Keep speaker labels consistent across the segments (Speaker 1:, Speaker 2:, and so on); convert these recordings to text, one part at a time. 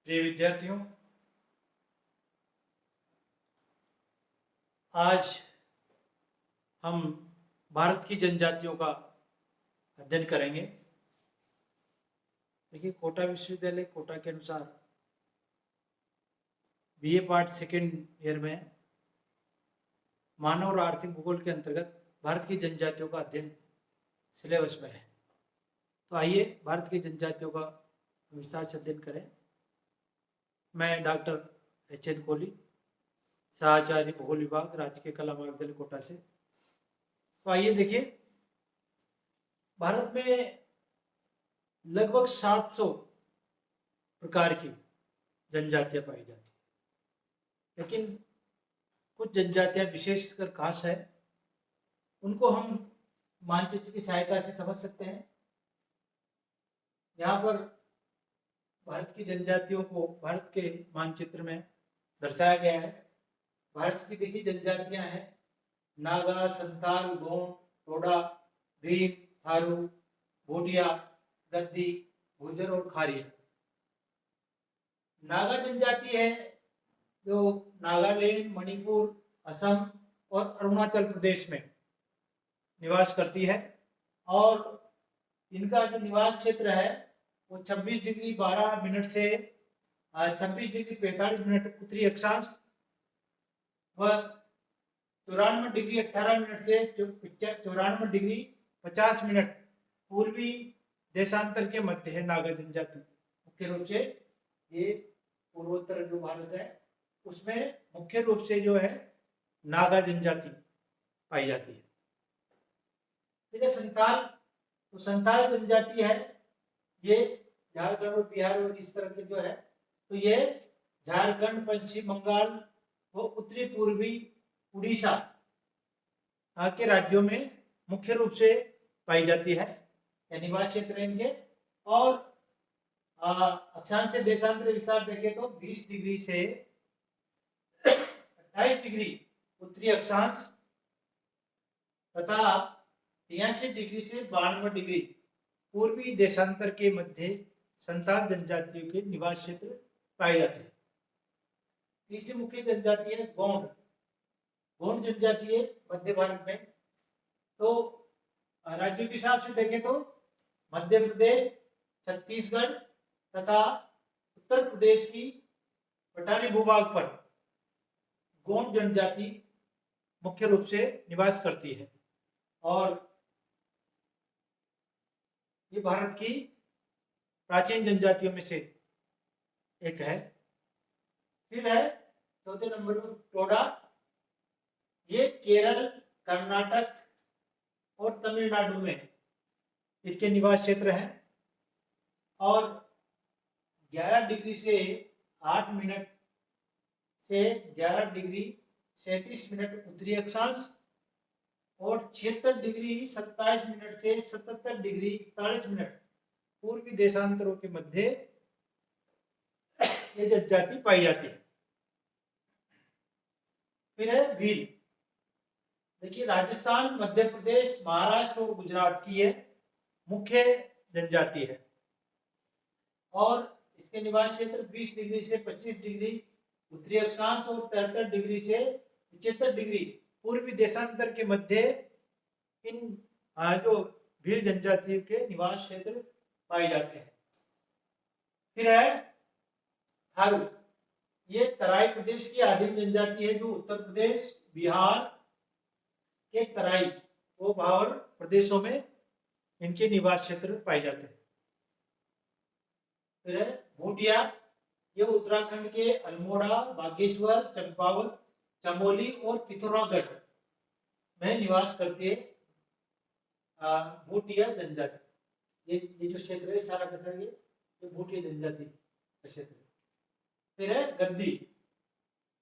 Speaker 1: प्रिय विद्यार्थियों, आज हम भारत की जनजातियों का अध्ययन करेंगे। देखिए, कोटा विश्वविद्यालय कोटा के अनुसार बीए पार्ट सेकेंड ईयर में मानव और आर्थिक भूगोल के अंतर्गत भारत की जनजातियों का अध्ययन सिलेबस में है। तो आइए भारत की जनजातियों का विस्तार से अध्ययन करें। मैं डॉक्टर एच.एन. कोहली, सहाचार्य भूगोल विभाग, राजकीय कला महाविद्यालय कोटा से। तो आइए देखिए, भारत में लगभग 700 प्रकार की जनजातियां पाई जाती हैं, लेकिन कुछ जनजातियां विशेषकर खास है, उनको हम मानचित्र की सहायता से समझ सकते हैं। यहाँ पर भारत की जनजातियों को भारत के मानचित्र में दर्शाया गया है। भारत की देखिए जनजातियां हैं: नागा, संथाल, गोंड, टोडा, भील, थारू, भूटिया, गद्दी, गुर्जर और खारिया। नागा जनजाति है जो नागालैंड, मणिपुर, असम और अरुणाचल प्रदेश में निवास करती है, और इनका जो निवास क्षेत्र है वो 26 डिग्री 12 मिनट से 26 डिग्री 45 मिनट उत्तरी अक्षांश व 94 डिग्री 18 मिनट से 94 डिग्री 50 मिनट पूर्वी देशांतर के मध्य है। नागा जनजाति मुख्य रूप से ये पूर्वोत्तर जो भारत है उसमें मुख्य रूप से जो है नागा जनजाति पाई जाती है। ठीक है। संथाल, तो संथाल जनजाति है, ये झारखंड और बिहार और इस तरह के जो है, तो ये झारखंड, पश्चिम बंगाल व उत्तरी पूर्वी उड़ीसा के राज्यों में मुख्य रूप से पाई जाती है। निवास क्षेत्र इनके, और अक्षांश से देशांतर विस्तार देखें तो 20 डिग्री से 28 डिग्री उत्तरी अक्षांश तथा 83 डिग्री से 92 डिग्री पूर्वी देशांतर के मध्य संथाल जनजातियों के निवास क्षेत्र पाए जाते हैं। तीसरी मुख्य जनजाति है गोंड। गोंड जनजाति है मध्य भारत में। तो राज्यों के हिसाब से देखें तो मध्य प्रदेश, छत्तीसगढ़ तथा उत्तर प्रदेश की पठारी भूभाग पर गोंड जनजाति मुख्य रूप से निवास करती है, और ये भारत की प्राचीन जनजातियों में से एक है। फिर है चौथे नंबर पर टोडा। ये केरल, कर्नाटक और तमिलनाडु में इनके निवास क्षेत्र हैं, और 11 डिग्री से 8 मिनट से 11 डिग्री 37 मिनट उत्तरी अक्षांश और 76 डिग्री 27 मिनट से 77 डिग्री 41 मिनट पूर्वी देशांतरों के मध्य ये जनजाति पाई जाती है। फिर है भील। देखिए, राजस्थान, मध्य प्रदेश, महाराष्ट्र और गुजरात की ये मुख्य जनजाति है, और इसके निवास क्षेत्र 20 डिग्री से 25 डिग्री उत्तरी अक्षांश और 73 डिग्री से 75 डिग्री पूर्वी देशांतर के मध्य इन जो भील जनजाति के निवास क्षेत्र पाए जाते हैं। फिर है थारू। ये तराई प्रदेश की आदिम जनजाति है जो उत्तर प्रदेश, बिहार के तराई वो भावर प्रदेशों में इनके निवास क्षेत्र पाए जाते हैं। फिर है भूटिया। ये उत्तराखंड के अल्मोड़ा, बागेश्वर, चंपावत, चमोली और पिथौरागढ़ में निवास करती है भूटिया जनजाति। ये जो क्षेत्र है सारा का सारा ये भूटिया जनजाति का क्षेत्र है। फिर है गद्दी।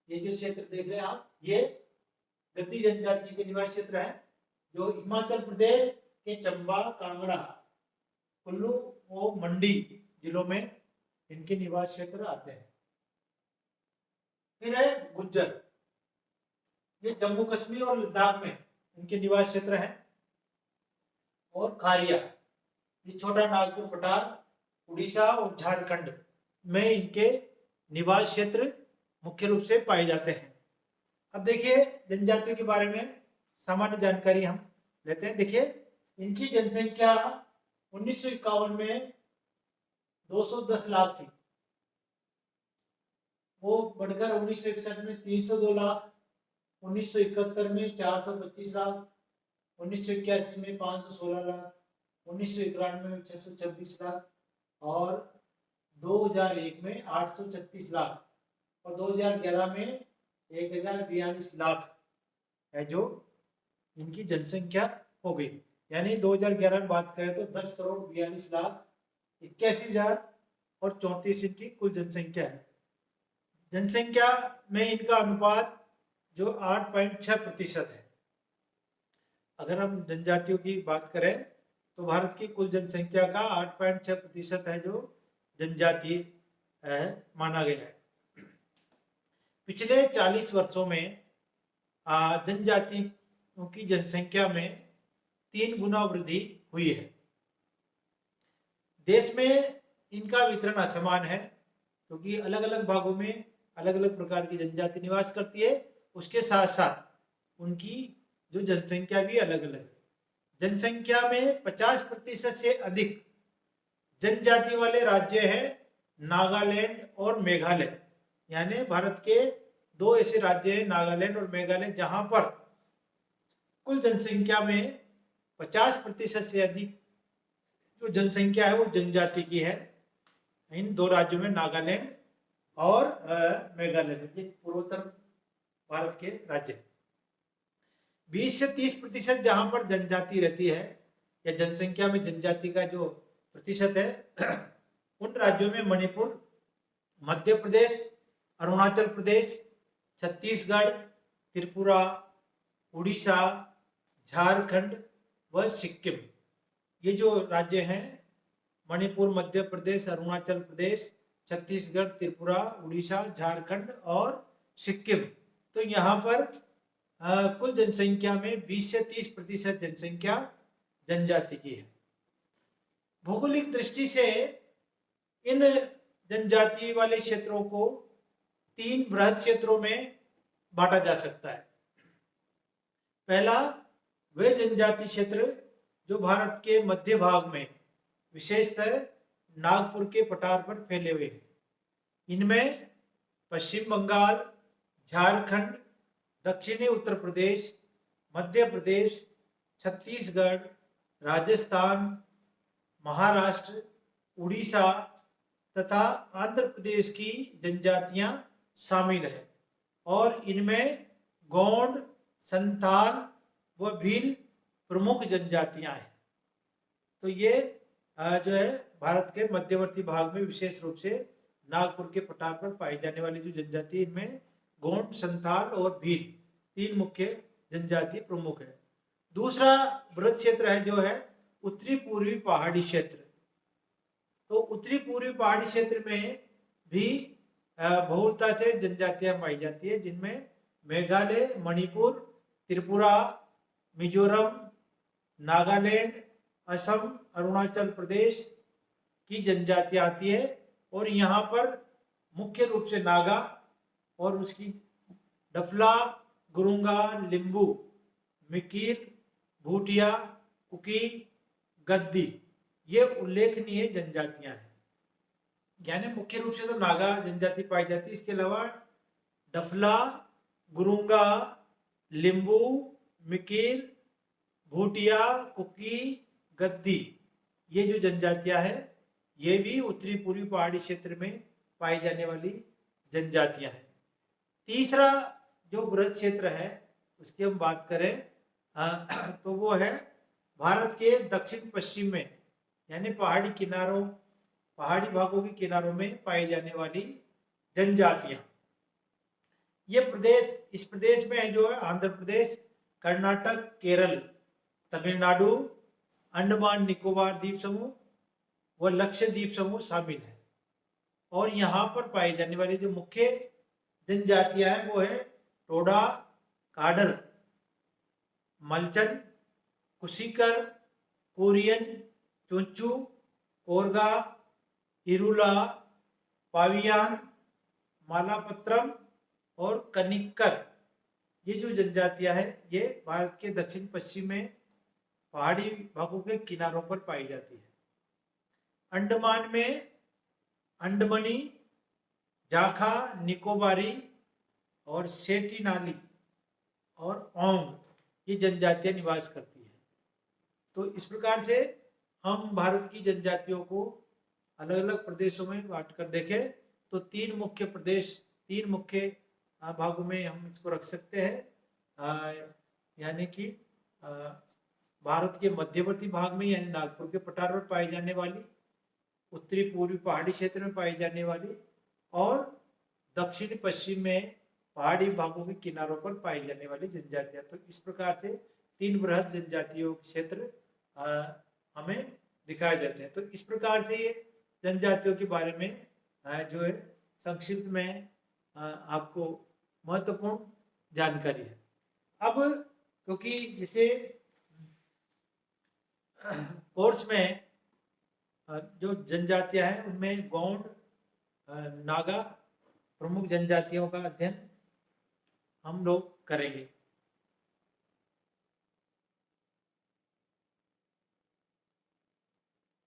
Speaker 1: ये जो क्षेत्र देख रहे हैं आप, ये गद्दी जनजाति के निवास क्षेत्र है जो हिमाचल प्रदेश के चंबा, कांगड़ा, कुल्लू और मंडी जिलों में इनके निवास क्षेत्र आते हैं। फिर है गुज्जर। ये जम्मू कश्मीर और लद्दाख में इनके निवास क्षेत्र हैं। और खारिया, ये छोटा नागपुर, पठार, उड़ीसा और झारखंड में इनके निवास क्षेत्र मुख्य रूप से पाए जाते हैं। अब देखिए जनजातियों के बारे में सामान्य जानकारी हम लेते हैं। देखिए इनकी जनसंख्या 1951 में 210 लाख थी, वो बढ़कर 1961 में 302 लाख, 1971 में 425 लाख, 1981 में 516 लाख, 1991 में 626 लाख और 2001 में 836 लाख और 2011 में 1042 लाख है जो इनकी जनसंख्या हो गई। यानी 2011 में बात करें तो 10 करोड़ 42 लाख 81,000 और 34 इनकी कुल जनसंख्या है। जनसंख्या में इनका अनुपात जो 8.6% है। अगर हम जनजातियों की बात करें तो भारत की कुल जनसंख्या का 8.6% है जो जनजाति माना गया है। पिछले 40 वर्षों में जनजातियों की जनसंख्या में 3 गुना वृद्धि हुई है। देश में इनका वितरण असमान है क्योंकि अलग अलग भागों में अलग अलग प्रकार की जनजाति निवास करती है। उसके साथ साथ उनकी जो जनसंख्या भी अलग अलग है। जनसंख्या में 50% से अधिक जनजाति वाले राज्य हैं नागालैंड और मेघालय। यानी भारत के 2 ऐसे राज्य हैं नागालैंड और मेघालय जहां पर कुल जनसंख्या में 50% से अधिक जो जनसंख्या है वो जनजाति की है। इन 2 राज्यों में नागालैंड और मेघालय में, ये पूर्वोत्तर भारत के राज्य। 20 से 30% जहां पर जनजाति रहती है या जनसंख्या में जनजाति का जो प्रतिशत है उन राज्यों में मणिपुर, मध्य प्रदेश, अरुणाचल प्रदेश, छत्तीसगढ़, त्रिपुरा, उड़ीसा, झारखंड व सिक्किम, ये जो राज्य हैं मणिपुर, मध्य प्रदेश, अरुणाचल प्रदेश, छत्तीसगढ़, त्रिपुरा, उड़ीसा, झारखंड और सिक्किम, तो यहाँ पर कुल जनसंख्या में 20 से 30% जनसंख्या जनजाति की है। भौगोलिक दृष्टि से इन जनजाति वाले क्षेत्रों को 3 बृहद क्षेत्रों में बांटा जा सकता है। पहला वे जनजाति क्षेत्र जो भारत के मध्य भाग में विशेषतः नागपुर के पठार पर फैले हुए हैं। इनमें पश्चिम बंगाल, झारखंड, दक्षिणी उत्तर प्रदेश, मध्य प्रदेश, छत्तीसगढ़, राजस्थान, महाराष्ट्र, उड़ीसा तथा आंध्र प्रदेश की जनजातियां शामिल है और इनमें गोंड, संथाल व भील प्रमुख जनजातियां हैं। तो ये जो है भारत के मध्यवर्ती भाग में विशेष रूप से नागपुर के पठार पर पाई जाने वाली जो जनजाति, इनमें गोंड, संथाल और भील 3 मुख्य जनजाति प्रमुख है। दूसरा बृहद क्षेत्र है जो है उत्तरी पूर्वी पहाड़ी क्षेत्र। तो उत्तरी पूर्वी पहाड़ी क्षेत्र में भी बहुलता से जनजातियां पाई जाती है, जिनमें मेघालय, मणिपुर, त्रिपुरा, मिजोरम, नागालैंड, असम, अरुणाचल प्रदेश की जनजातियां आती है और यहाँ पर मुख्य रूप से नागा और उसकी डफला, गुरुंगा, लिंबू, मिकीर, भूटिया, कुकी, गद्दी, ये उल्लेखनीय जनजातियां हैं। यानी मुख्य रूप से तो नागा जनजाति पाई जाती है, इसके अलावा डफला, गुरुंगा, लिंबू, मिकीर, भूटिया, कुकी, गद्दी, ये जो जनजातियां हैं ये भी उत्तरी पूर्वी पहाड़ी क्षेत्र में पाई जाने वाली जनजातियां हैं। तीसरा जो बृहद क्षेत्र है उसकी हम बात करें तो वो है भारत के दक्षिण पश्चिम में, यानी पहाड़ी भागों के किनारों में पाई जाने वाली जनजातियां। ये प्रदेश, इस प्रदेश में जो है आंध्र प्रदेश, कर्नाटक, केरल, तमिलनाडु, अंडमान निकोबार द्वीप समूह व लक्षद्वीप समूह शामिल है। और यहाँ पर पाई जाने वाली जो मुख्य जनजातियां हैं वो है टोडा, काडर, मलचन, कुशिकर, कोरियन, चुंचू, कोरगा, इरुला, पावियान, मालापत्रम और कनिक्कर, ये जो जनजातियां हैं ये भारत के दक्षिण पश्चिम में पहाड़ी भागों के किनारों पर पाई जाती है। अंडमान में अंडमनी, जाखा, निकोबारी और सेटीनाली और ओंग, ये जनजातियां निवास करती है। तो इस प्रकार से हम भारत की जनजातियों को अलग अलग प्रदेशों में बांट कर देखें तो तीन मुख्य प्रदेश, तीन मुख्य भागों में हम इसको रख सकते हैं। यानी कि भारत के मध्यवर्ती भाग में यानी नागपुर के पठार पर पाई जाने वाली, उत्तरी पूर्वी पहाड़ी क्षेत्र में पाई जाने वाली और दक्षिण पश्चिम में पहाड़ी भागों के किनारों पर पाई जाने वाली जनजातियां। तो इस प्रकार से तीन बृहद जनजातियों क्षेत्र हमें दिखाए जाते हैं। तो इस प्रकार से ये जनजातियों के बारे में जो है संक्षिप्त में आपको महत्वपूर्ण जानकारी है। अब क्योंकि जैसे कोर्स में जो जनजातियां हैं उनमें गौंड, नागा प्रमुख जनजातियों का अध्ययन हम लोग करेंगे।